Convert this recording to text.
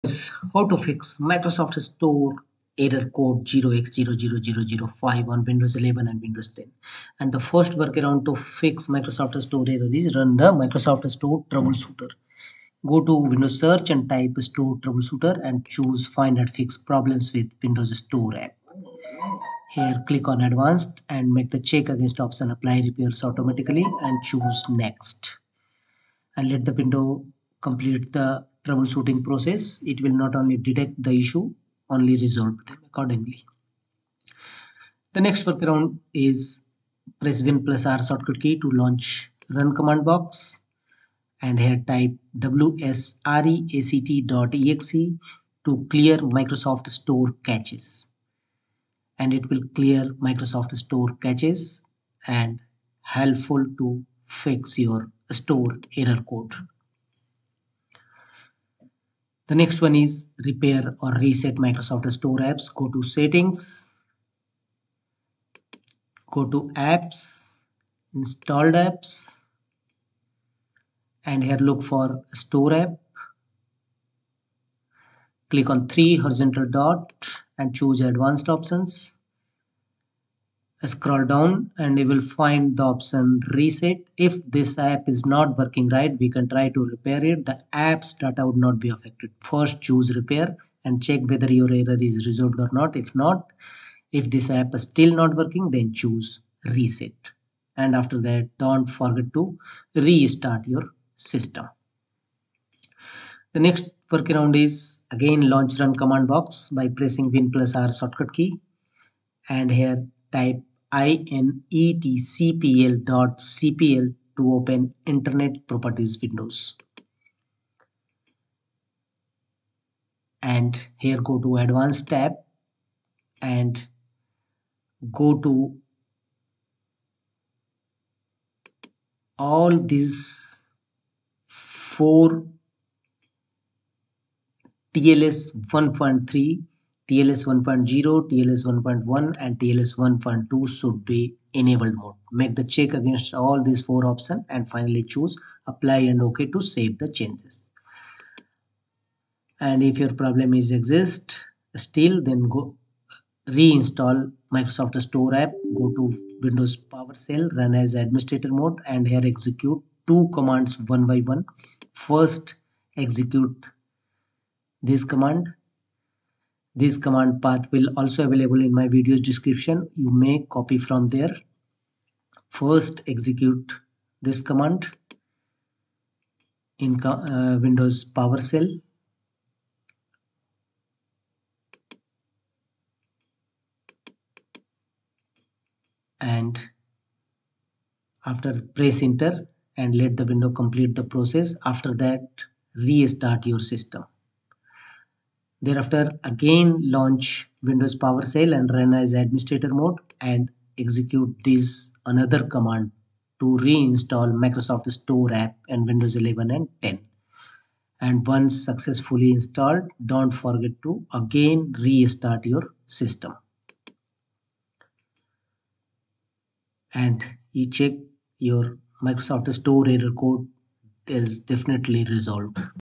How to fix Microsoft Store error code 0x000005 on Windows 11 and Windows 10. And the first workaround to fix Microsoft Store error is run the Microsoft Store troubleshooter. Go to Windows search and type Store troubleshooter and choose find and fix problems with Windows Store app. Here click on advanced and make the check against option apply repairs automatically and choose next. And let the window complete the troubleshooting process. It will not only detect the issue, only resolve them accordingly. The next workaround is press Win plus R shortcut key to launch run command box, and here type wsreact.exe to clear Microsoft Store caches, and it will clear Microsoft Store caches and helpful to fix your store error code. The next one is repair or reset Microsoft Store apps. Go to settings, go to apps, installed apps, and here look for store app. Click on 3 horizontal dot and choose advanced options. Scroll down and you will find the option reset. If this app is not working right, we can try to repair it. The app's data would not be affected. First choose repair and check whether your error is resolved or not. If not, if this app is still not working, then choose reset. And after that, don't forget to restart your system. The next workaround is again launch run command box by pressing Win plus R shortcut key, and here type inetcpl.cpl to open Internet Properties Windows. And here go to Advanced tab and go to all these 4 TLS 1.3, TLS 1.0, TLS 1.1 and TLS 1.2 should be enabled mode. Make the check against all these 4 options and finally choose apply and OK to save the changes. And if your problem is exist still, then go reinstall Microsoft Store app, go to Windows PowerShell, run as administrator mode, and here execute 2 commands one by one. First execute this command. This command path will also available in my video's description. You may copy from there. First execute this command in Windows PowerShell. And after press enter and let the window complete the process. After that, restart your system. Thereafter, again launch Windows PowerShell and run as administrator mode and execute this another command to reinstall Microsoft Store app and Windows 11 and 10. And once successfully installed, don't forget to again restart your system. And you check your Microsoft Store error code is definitely resolved.